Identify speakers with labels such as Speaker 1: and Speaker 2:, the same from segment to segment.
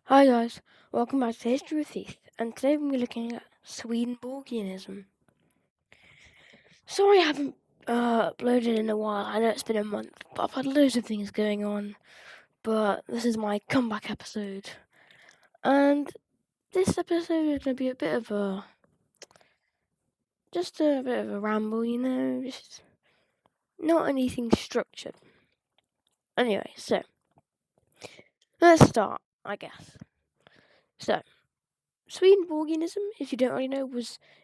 Speaker 1: Hi guys, welcome back to History with Heath, and today we'll be looking at Swedenborgianism. Sorry I haven't uploaded in a while, I know it's been a month, but I've had loads of things going on, but this is my comeback episode. And this episode is going to be a bit of a ramble, just not anything structured. Anyway, so, let's start, I guess. So, Swedenborgianism, if you don't already know,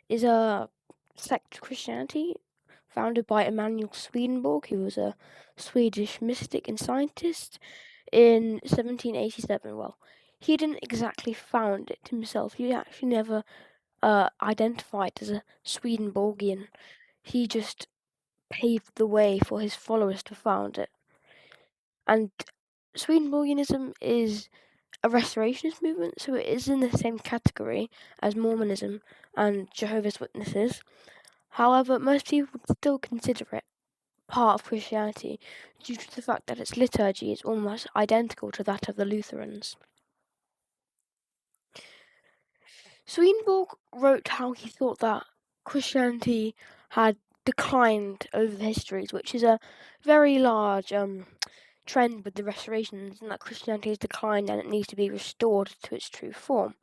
Speaker 1: is a sect of Christianity founded by Emanuel Swedenborg, who was a Swedish mystic and scientist in 1787. Well, he didn't exactly found it himself. He actually never identified as a Swedenborgian. He just paved the way for his followers to found it. And Swedenborgianism is a restorationist movement, so it is in the same category as Mormonism and Jehovah's Witnesses. However, most people would still consider it part of Christianity due to the fact that its liturgy is almost identical to that of the Lutherans. Swedenborg wrote how he thought that Christianity had declined over the histories, which is a very large trend with the restorations, and that Christianity has declined and it needs to be restored to its true form.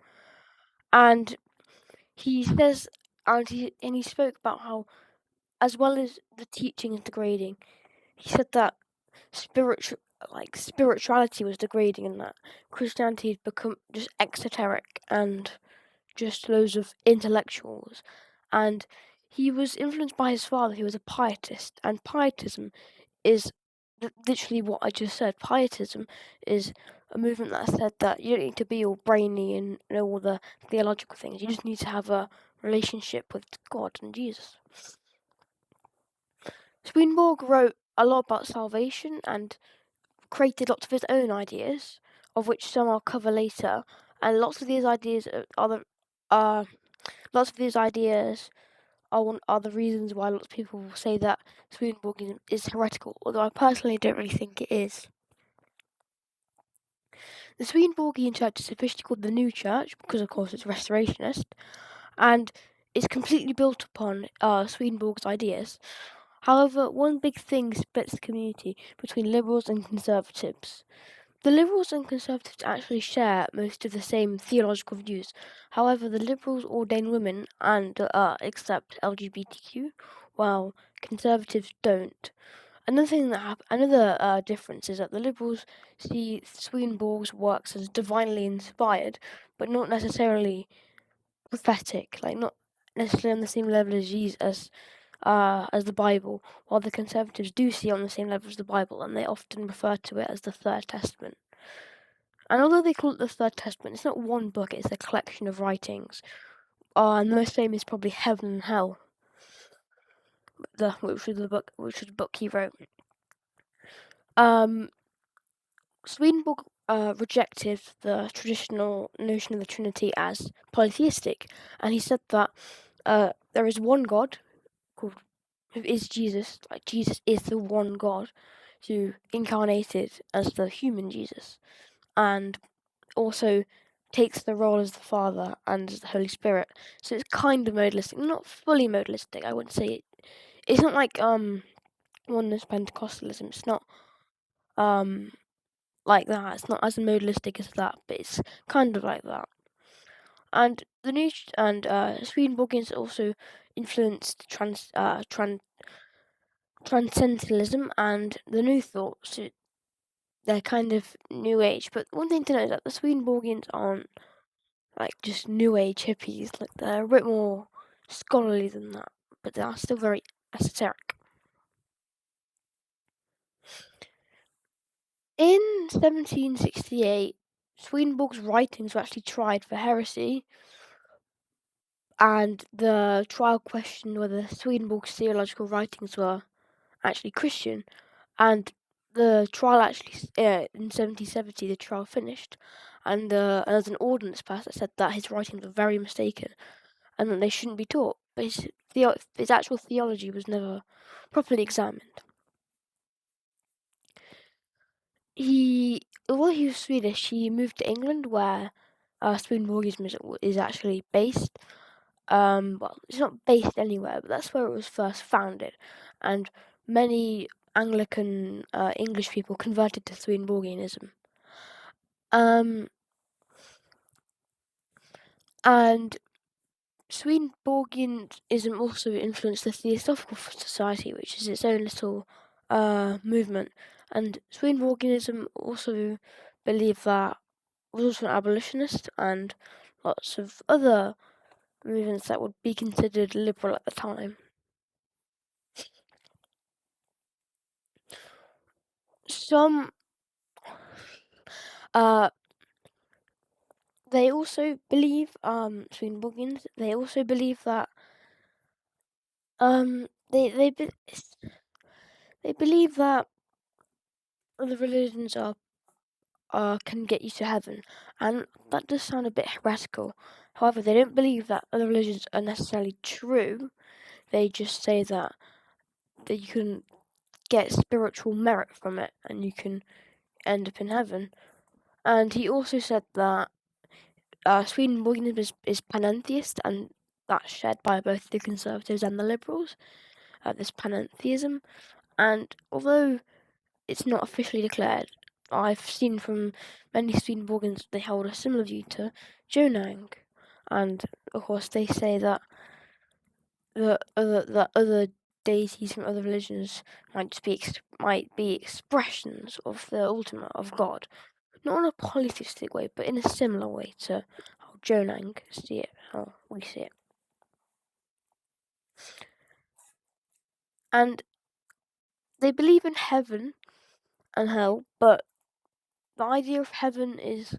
Speaker 1: And he says, and he spoke about how, as well as the teaching is degrading, he said that spirituality was degrading, and that Christianity had become just exoteric and just loads of intellectuals. And he was influenced by his father, who was a pietist, and pietism is literally what I just said. Pietism is a movement that said that you don't need to be all brainy and know all the theological things. You just need to have a relationship with God and Jesus. Swedenborg wrote a lot about salvation and created lots of his own ideas, of which some I'll cover later. And lots of these ideas are the reasons why lots of people will say that Swedenborgianism is heretical, although I personally don't really think it is. The Swedenborgian Church is officially called the New Church because, of course, it's restorationist, and it's completely built upon Swedenborg's ideas. However, one big thing splits the community between liberals and conservatives. The liberals and conservatives actually share most of the same theological views. However, the liberals ordain women and accept LGBTQ, while conservatives don't. Another difference is that the liberals see Swedenborg's works as divinely inspired, but not necessarily prophetic, like not necessarily on the same level as Jesus, as the Bible, while the conservatives do see it on the same level as the Bible, and they often refer to it as the Third Testament. And although they call it the Third Testament, it's not one book, it's a collection of writings. And the most famous is probably Heaven and Hell, which was the book he wrote. Swedenborg rejected the traditional notion of the Trinity as polytheistic, and he said that there is one God who is Jesus. Like Jesus is the one God who incarnated as the human Jesus, and also takes the role as the Father and as the Holy Spirit. So it's kind of modalistic, not fully modalistic. I wouldn't say it's not like oneness Pentecostalism. It's not like that. It's not as modalistic as that, but it's kind of like that. And the new Swedenborgians also influenced transcendentalism and the New Thought. So they're kind of New Age. But one thing to note is that the Swedenborgians aren't like just New Age hippies. Like they're a bit more scholarly than that, but they are still very esoteric. In 1768, Swedenborg's writings were actually tried for heresy, and the trial questioned whether Swedenborg's theological writings were actually Christian, and the trial actually, in 1770, the trial finished, and there's an ordinance passed that said that his writings were very mistaken, and that they shouldn't be taught, but his actual theology was never properly examined. He although he was Swedish, he moved to England, where Swedenborgianism is actually based. Well, it's not based anywhere, but that's where it was first founded, and many Anglican English people converted to Swedenborgianism. And Swedenborgianism also influenced the Theosophical Society, which is its own little movement. And Swedenborgianism also believed that was also an abolitionist, and lots of other movements that would be considered liberal at the time. Some they also believe Swedenborgians. They also believe that they believe that other religions can get you to heaven, and that does sound a bit heretical. However, they don't believe that other religions are necessarily true. They just say that you can get spiritual merit from it, and you can end up in heaven. And he also said that Swedenborgianism is panentheist, and that's shared by both the conservatives and the liberals. This panentheism, and although it's not officially declared, I've seen from many Swedenborgians they hold a similar view to Jonang, and of course they say that the other deities from other religions might be expressions of the ultimate of God, not in a polytheistic way, but in a similar way to how Jonang see it, how we see it. And they believe in heaven and hell, but the idea of heaven is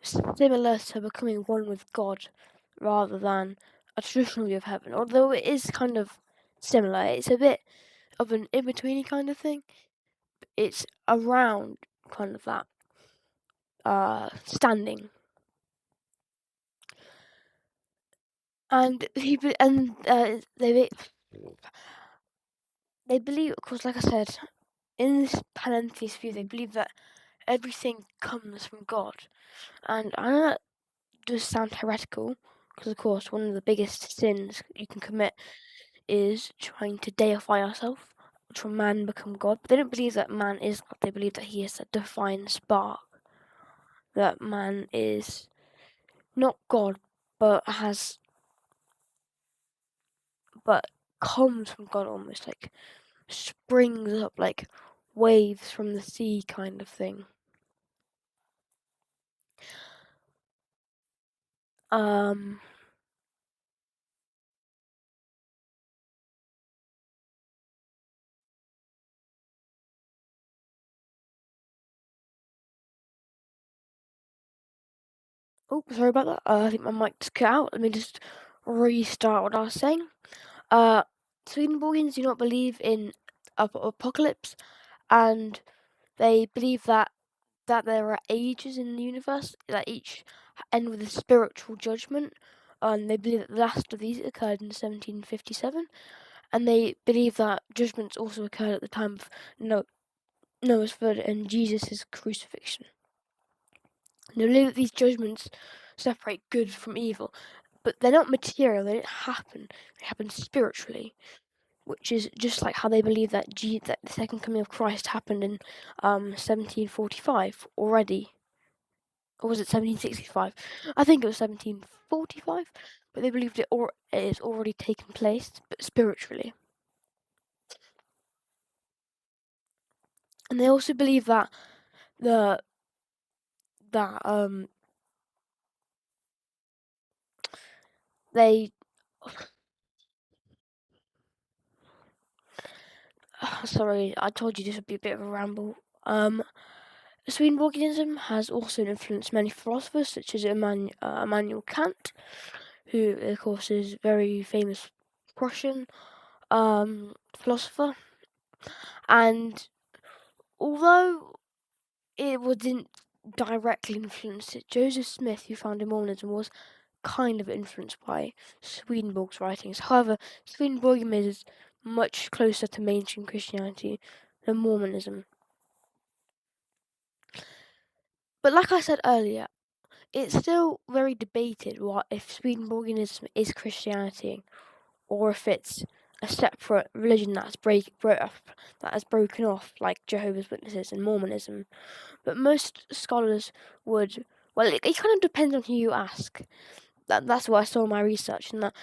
Speaker 1: similar to becoming one with God rather than a traditional view of heaven, although it is kind of similar. It's a bit of an in-betweeny kind of thing. It's around kind of that standing. And they believe, of course, like I said, in this panentheist view, they believe that everything comes from God. And I know that does sound heretical, because of course one of the biggest sins you can commit is trying to deify yourself, which will man become God. But they don't believe that man is God. They believe that he is a divine spark. That man is not God, but comes from God, almost like springs up like waves from the sea kind of thing. Oh, sorry about that. I think my mic just cut out. Let me just restart what I was saying. Swedenborgians do not believe in apocalypse, and they believe that there are ages in the universe that each end with a spiritual judgment. They believe that the last of these occurred in 1757, and they believe that judgments also occurred at the time of Noah's flood and Jesus' crucifixion. They believe that these judgments separate good from evil, but they're not material. They don't happen. They happen spiritually, which is just like how they believe that that the second coming of Christ happened in 1745 already. Or was it 1765? I think it was 1745, but they believed it is already taken place, but spiritually. And they also believe that they sorry, I told you this would be a bit of a ramble. Swedenborgianism has also influenced many philosophers, such as Immanuel Kant, who, of course, is a very famous Prussian philosopher. And although it didn't directly influence it, Joseph Smith, who founded Mormonism, was kind of influenced by Swedenborg's writings. However, Swedenborgianism is much closer to mainstream Christianity than Mormonism. But like I said earlier, it's still very debated what if Swedenborgianism is Christianity, or if it's a separate religion that has broken off, like Jehovah's Witnesses and Mormonism. But most scholars would, well, it kind of depends on who you ask. That's what I saw in my research, and that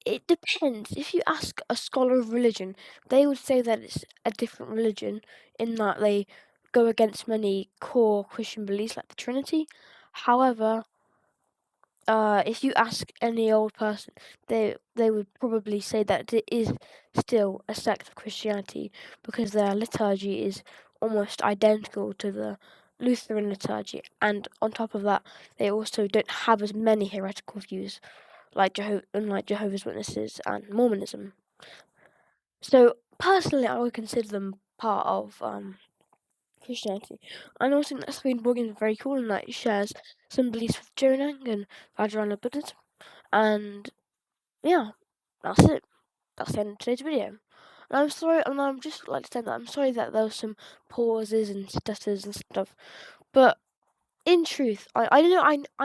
Speaker 1: it depends. If you ask a scholar of religion, they would say that it's a different religion in that they go against many core Christian beliefs like the Trinity. However, if you ask any old person, they would probably say that it is still a sect of Christianity because their liturgy is almost identical to the Lutheran liturgy, and on top of that, they also don't have as many heretical views like Jehovah's Witnesses and Mormonism. So personally, I would consider them part of Christianity. I also think that Swedenborgianism is very cool and that it shares some beliefs with Jonang and Vajrayana Buddhism. And yeah, that's it. That's the end of today's video. And I'm sorry, and I'm just like to say that I'm sorry that there was some pauses and stutters and stuff. But in truth, I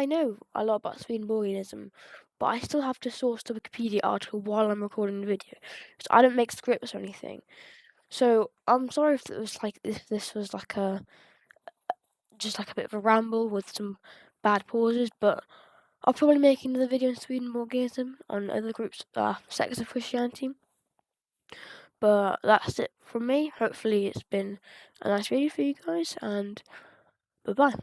Speaker 1: know a lot about Swedenborgianism, but I still have to source the Wikipedia article while I'm recording the video. So I don't make scripts or anything. So I'm sorry if it was like if this was like just like a bit of a ramble with some bad pauses, but I'll probably make another video on Swedenborgianism on other groups, sects of Christianity. But that's it from me. Hopefully it's been a nice video for you guys, and bye-bye.